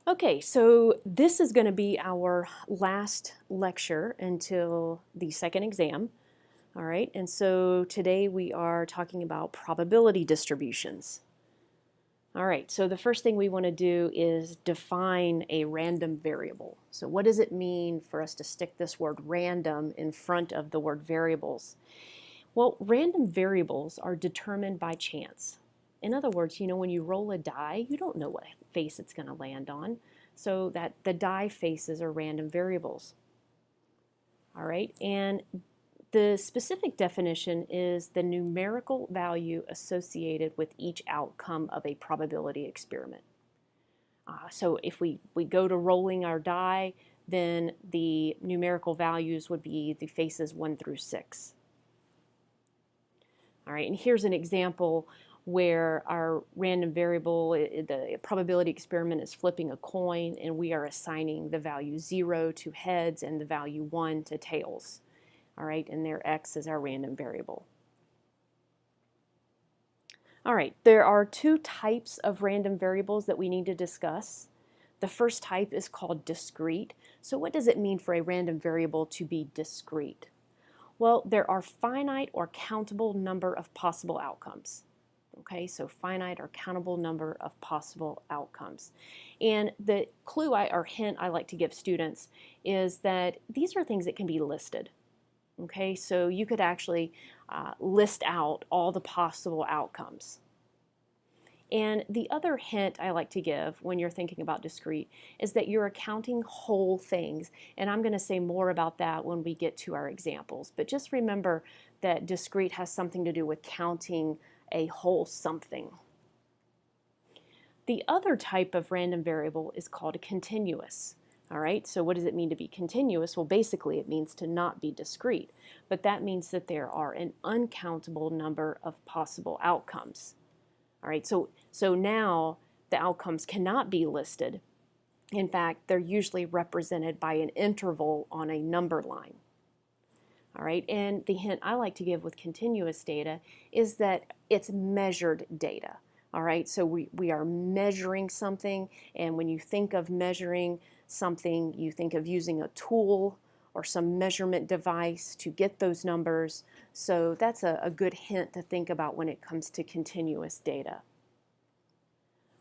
Okay, so this is going to be our last lecture until the second exam. All right, and so today we are talking about probability distributions. All right, so the first thing we want to do is define a random variable. So what does it mean for us to stick this word random in front of the word variables? Well, random variables are determined by chance. In other words, when you roll a die, you don't know what face it's going to land on. So that the die faces are random variables. All right, and the specific definition is the numerical value associated with each outcome of a probability experiment. So if we go to rolling our die, then the numerical values would be the faces 1 through 6. All right, and here's an example where our random variable, the probability experiment is flipping a coin, and we are assigning the value 0 to heads and the value 1 to tails. All right, and there x is our random variable. All right, there are two types of random variables that we need to discuss. The first type is called discrete. So what does it mean for a random variable to be discrete? Well, there are finite or countable number of possible outcomes. Okay, so finite or countable number of possible outcomes. And the clue or hint I like to give students is that these are things that can be listed. Okay, so you could actually list out all the possible outcomes. And the other hint I like to give when you're thinking about discrete is that you're accounting whole things. And I'm going to say more about that when we get to our examples. But just remember that discrete has something to do with counting a whole something. The other type of random variable is called continuous. All right, so what does it mean to be continuous? Well, basically it means to not be discrete, but that means that there are an uncountable number of possible outcomes. All right, so now the outcomes cannot be listed. In fact, they're usually represented by an interval on a number line. All right, and the hint I like to give with continuous data is that it's measured data. All right, so we are measuring something, and when you think of measuring something, you think of using a tool or some measurement device to get those numbers. So that's a good hint to think about when it comes to continuous data.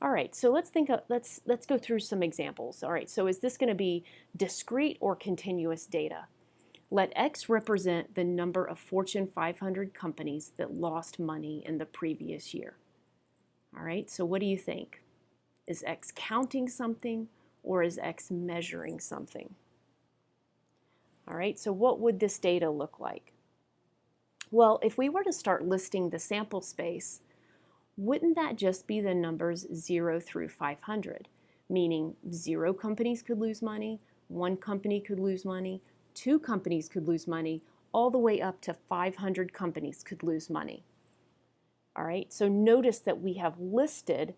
All right, so let's go through some examples. All right, so is this going to be discrete or continuous data? Let X represent the number of Fortune 500 companies that lost money in the previous year. All right, so what do you think? Is X counting something or is X measuring something? All right, so what would this data look like? Well, if we were to start listing the sample space, wouldn't that just be the numbers 0 through 500? Meaning 0 companies could lose money, 1 company could lose money, 2 companies could lose money, all the way up to 500 companies could lose money. All right, so notice that we have listed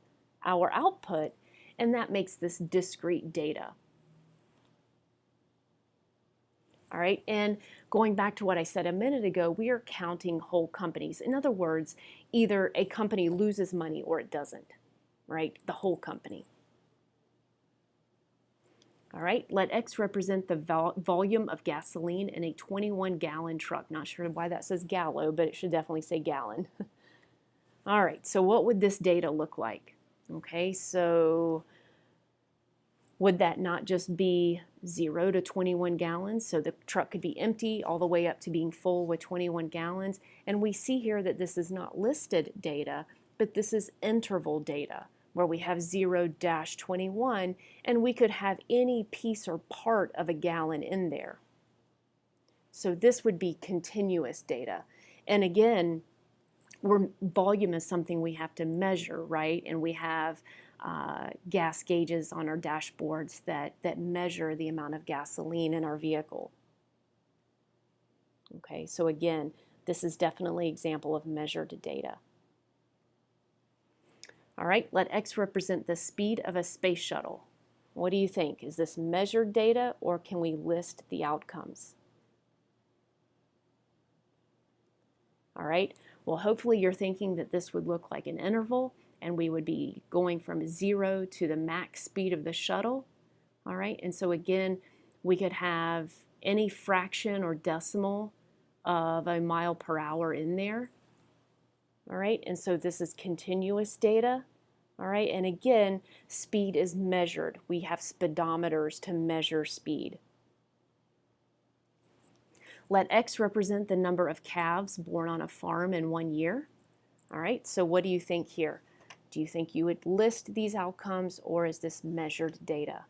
our output, and that makes this discrete data. All right, and going back to what I said a minute ago, we are counting whole companies. In other words, either a company loses money or it doesn't, right? The whole company. All right, let X represent the volume of gasoline in a 21-gallon truck. Not sure why that says gallo, but it should definitely say gallon. All right, so what would this data look like? Okay, so would that not just be 0 to 21 gallons? So the truck could be empty all the way up to being full with 21 gallons. And we see here that this is not listed data, but this is interval data where we have 0-21, and we could have any piece or part of a gallon in there. So this would be continuous data. And again, volume is something we have to measure, right? And we have gas gauges on our dashboards that measure the amount of gasoline in our vehicle. Okay, so again, this is definitely an example of measured data. All right, let X represent the speed of a space shuttle. What do you think? Is this measured data, or can we list the outcomes? All right, well, hopefully you're thinking that this would look like an interval, and we would be going from 0 to the max speed of the shuttle. All right, and so again, we could have any fraction or decimal of a mile per hour in there. All right, and so this is continuous data. All right, and again, speed is measured. We have speedometers to measure speed. Let X represent the number of calves born on a farm in 1 year. All right, so what do you think here? Do you think you would list these outcomes, or is this measured data?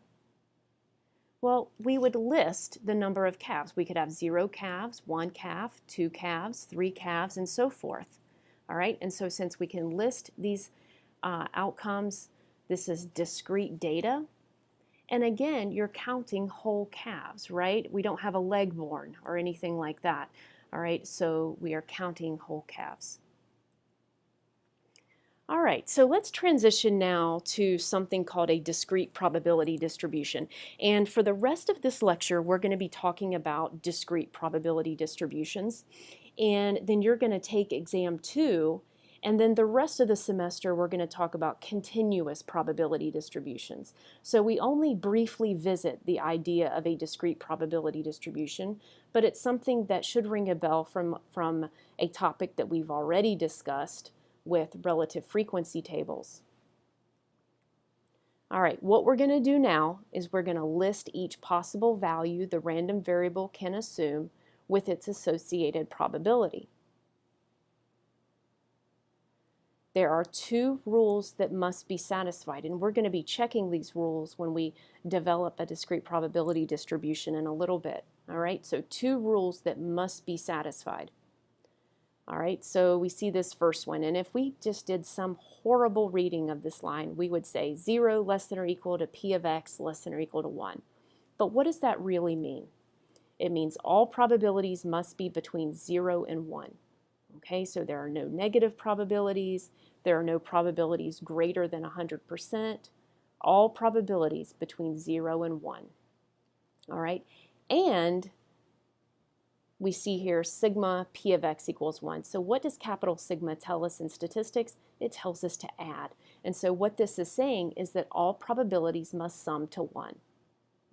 Well, we would list the number of calves. We could have 0 calves, 1 calf, 2 calves, 3 calves, and so forth. All right, and so since we can list these outcomes, this is discrete data. And again, you're counting whole calves, right? We don't have a leg born or anything like that. All right, so we are counting whole calves. All right, so let's transition now to something called a discrete probability distribution. And for the rest of this lecture, we're going to be talking about discrete probability distributions. And then you're going to take exam 2, and then the rest of the semester we're going to talk about continuous probability distributions. So we only briefly visit the idea of a discrete probability distribution, but it's something that should ring a bell from a topic that we've already discussed with relative frequency tables. All right, what we're going to do now is we're going to list each possible value the random variable can assume with its associated probability. There are 2 rules that must be satisfied, and we're going to be checking these rules when we develop a discrete probability distribution in a little bit. All right, so 2 rules that must be satisfied. All right, so we see this first one, and if we just did some horrible reading of this line, we would say 0 less than or equal to p of x less than or equal to 1. But what does that really mean? It means all probabilities must be between 0 and 1. Okay, so there are no negative probabilities, there are no probabilities greater than 100%, all probabilities between 0 and 1. All right, and we see here sigma p of x equals 1. So what does capital sigma tell us in statistics? It tells us to add. And so what this is saying is that all probabilities must sum to 1.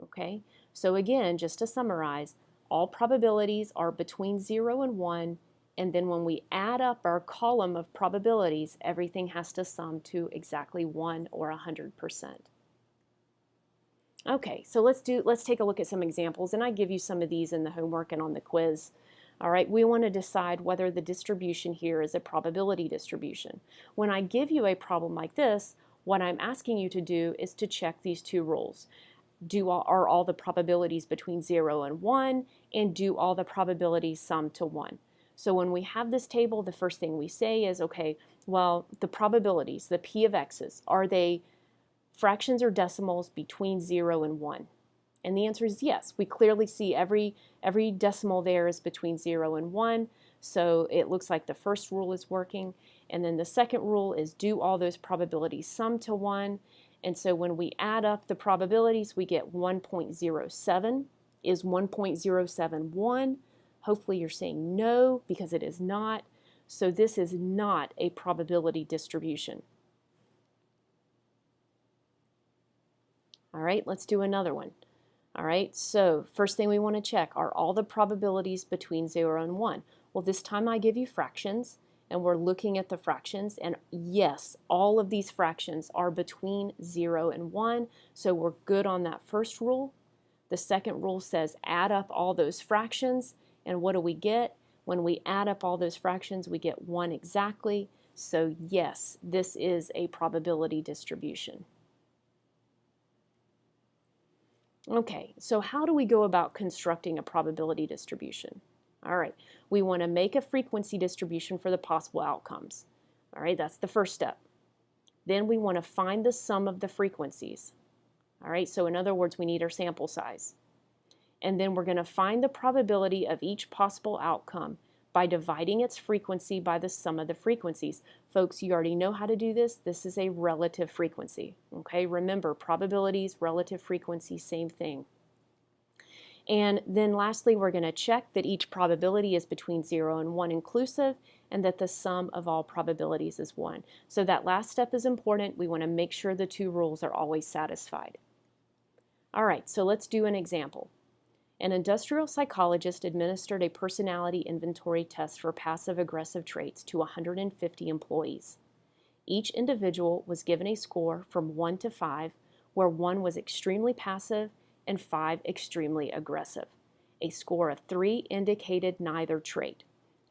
Okay, so again, just to summarize, all probabilities are between 0 and 1, and then when we add up our column of probabilities, everything has to sum to exactly 1 or 100%. Okay, so let's take a look at some examples, and I give you some of these in the homework and on the quiz. All right, we want to decide whether the distribution here is a probability distribution. When I give you a problem like this, what I'm asking you to do is to check these 2 rules. Are all the probabilities between 0 and 1, and do all the probabilities sum to 1? So when we have this table, the first thing we say is, okay, well, the probabilities, the p of x's, are they fractions or decimals between 0 and 1? And the answer is yes. We clearly see every decimal there is between 0 and 1, so it looks like the first rule is working. And then the second rule is do all those probabilities sum to 1? And so when we add up the probabilities, we get 1.07. Is 1.07 1? Hopefully you're saying no, because it is not. So this is not a probability distribution. All right, let's do another one. All right, so first thing we want to check, are all the probabilities between 0 and 1? Well, this time I give you fractions, and we're looking at the fractions, and yes, all of these fractions are between 0 and 1, so we're good on that first rule. The second rule says add up all those fractions, and what do we get? When we add up all those fractions, we get 1 exactly, so yes, this is a probability distribution. Okay, so how do we go about constructing a probability distribution? All right, we want to make a frequency distribution for the possible outcomes. All right, that's the first step. Then we want to find the sum of the frequencies. All right, so in other words, we need our sample size. And then we're going to find the probability of each possible outcome by dividing its frequency by the sum of the frequencies. Folks, you already know how to do this. This is a relative frequency. Okay, remember, probabilities, relative frequency, same thing. And then lastly, we're going to check that each probability is between 0 and 1 inclusive, and that the sum of all probabilities is 1. So that last step is important. We want to make sure the two rules are always satisfied. All right, so let's do an example. An industrial psychologist administered a personality inventory test for passive-aggressive traits to 150 employees. Each individual was given a score from 1 to 5, where 1 was extremely passive and 5 extremely aggressive. A score of 3 indicated neither trait.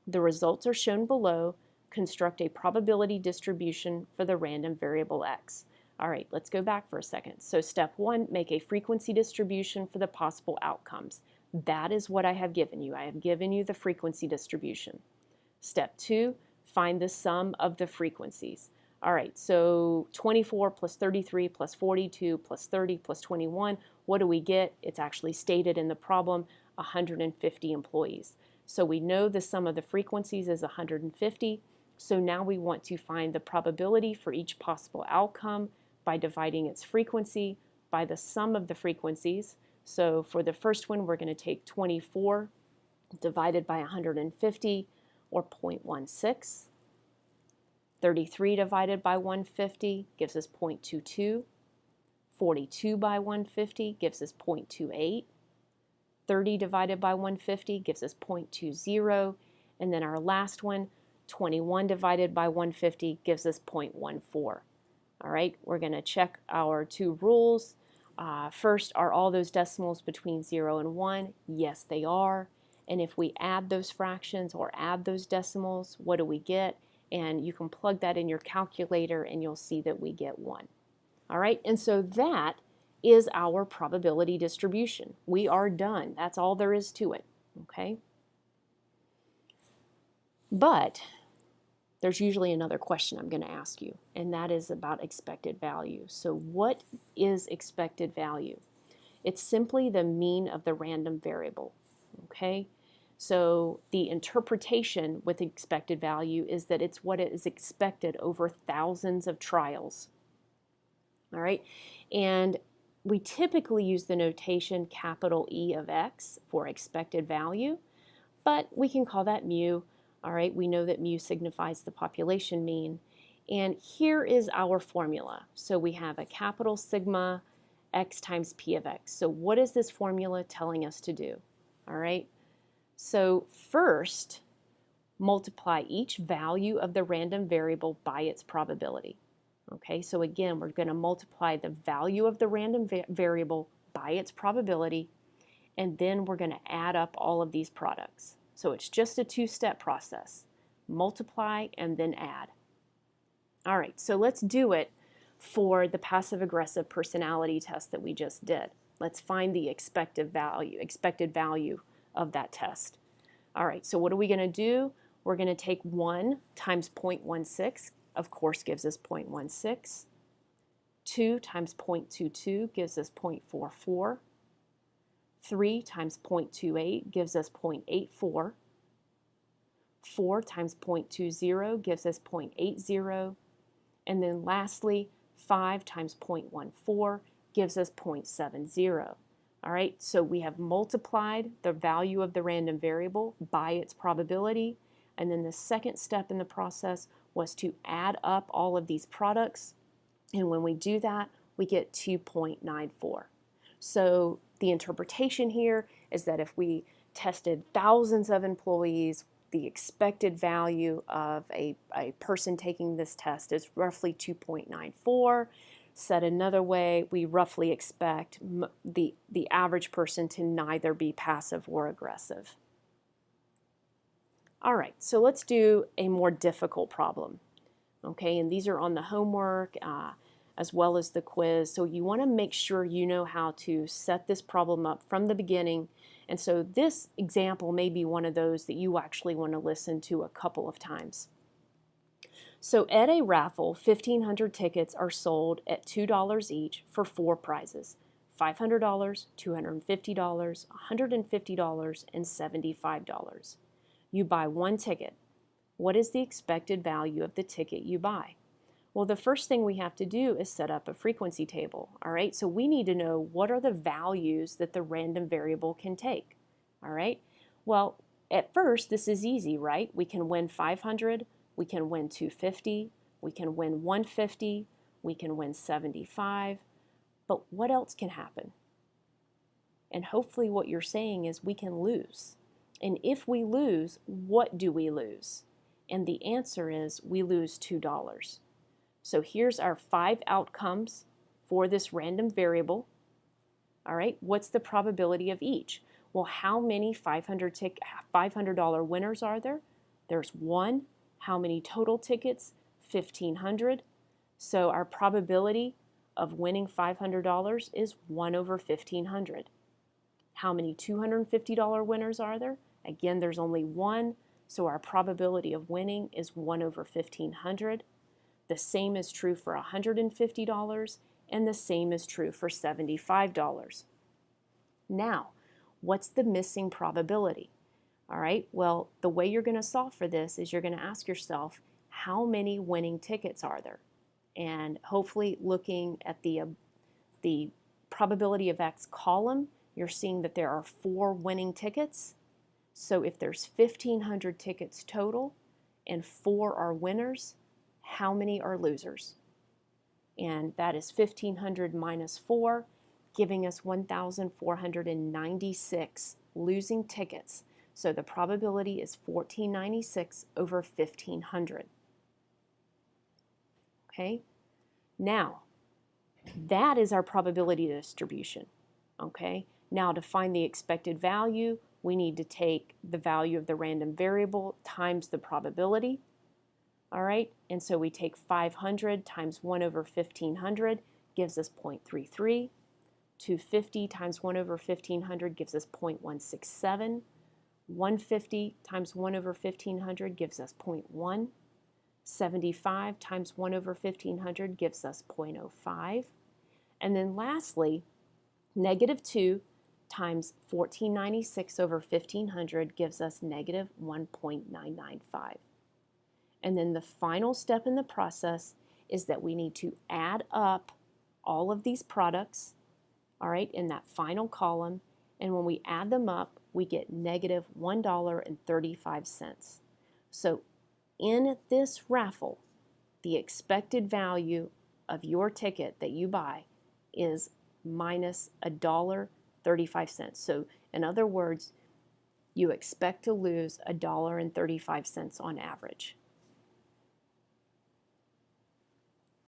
The results are shown below. Construct a probability distribution for the random variable x. All right, let's go back for a second. So step 1, make a frequency distribution for the possible outcomes. That is what I have given you. I have given you the frequency distribution. Step 2, find the sum of the frequencies. All right, so 24 plus 33 plus 42 plus 30 plus 21, what do we get? It's actually stated in the problem, 150 employees. So we know the sum of the frequencies is 150, so now we want to find the probability for each possible outcome by dividing its frequency by the sum of the frequencies. So for the first one, we're going to take 24 divided by 150, or 0.16. 33 divided by 150 gives us 0.22. 42 by 150 gives us 0.28. 30 divided by 150 gives us 0.20. And then our last one, 21 divided by 150 gives us 0.14. All right, we're going to check our two rules. First, are all those decimals between 0 and 1? Yes, they are. And if we add those fractions or add those decimals, what do we get? And you can plug that in your calculator and you'll see that we get 1. All right, and so that is our probability distribution. We are done. That's all there is to it, okay? But there's usually another question I'm going to ask you, and that is about expected value. So what is expected value? It's simply the mean of the random variable, okay? So the interpretation with expected value is that it's what is expected over thousands of trials, all right? And we typically use the notation capital E of x for expected value, but we can call that mu. All right, we know that mu signifies the population mean. And here is our formula. So we have a capital sigma x times p of x. So what is this formula telling us to do? All right, so first, multiply each value of the random variable by its probability. Okay, so again, we're going to multiply the value of the random variable by its probability, and then we're going to add up all of these products. So it's just a two-step process. Multiply and then add. All right, so let's do it for the passive-aggressive personality test that we just did. Let's find the expected value of that test. All right, so what are we going to do? We're going to take 1 times 0.16, of course, gives us 0.16. 2 times 0.22 gives us 0.44. 3 times 0.28 gives us 0.84. 4 times 0.20 gives us 0.80. And then lastly, 5 times 0.14 gives us 0.70. All right, so we have multiplied the value of the random variable by its probability. And then the second step in the process was to add up all of these products. And when we do that, we get 2.94. So the interpretation here is that if we tested thousands of employees, the expected value of a person taking this test is roughly 2.94. Said another way, we roughly expect the average person to neither be passive or aggressive. All right, so let's do a more difficult problem. Okay, and these are on the homework as well as the quiz. So you want to make sure you know how to set this problem up from the beginning. And so this example may be one of those that you actually want to listen to a couple of times. So at a raffle, 1,500 tickets are sold at $2 each for 4 prizes: $500, $250, $150, and $75. You buy 1 ticket. What is the expected value of the ticket you buy? Well, the first thing we have to do is set up a frequency table. All right, so we need to know what are the values that the random variable can take. All right, well, At first, this is easy, right? We can win 500, we can win 250, we can win 150, we can win 75, but what else can happen? And hopefully what you're saying is we can lose. And if we lose, what do we lose? And the answer is we lose $2. So here's our 5 outcomes for this random variable. All right, what's the probability of each? Well, how many $500 winners are there? There's 1. How many total tickets? 1,500. So our probability of winning $500 is 1 over 1,500. How many $250 winners are there? Again, there's only 1, so our probability of winning is 1 over 1,500. The same is true for $150, and the same is true for $75. Now, what's the missing probability? All right, well, the way you're going to solve for this is you're going to ask yourself, how many winning tickets are there? And hopefully looking at the probability of X column, you're seeing that there are 4 winning tickets. So if there's 1,500 tickets total and 4 are winners, how many are losers? And that is 1,500 minus 4, giving us 1,496 losing tickets. So the probability is 1,496 over 1,500. Okay? Now, that is our probability distribution. Okay? Now, to find the expected value, we need to take the value of the random variable times the probability. All right, and so we take 500 times 1 over 1,500 gives us 0.33. 250 times 1 over 1,500 gives us 0.167. 150 times 1 over 1,500 gives us 0.1. 75 times 1 over 1,500 gives us 0.05. And then lastly, negative 2 times 1,496 over 1,500 gives us negative 1.995. And then the final step in the process is that we need to add up all of these products, all right, in that final column. And when we add them up, we get negative $1.35. So in this raffle, the expected value of your ticket that you buy is minus $1.35. So in other words, you expect to lose $1.35 on average.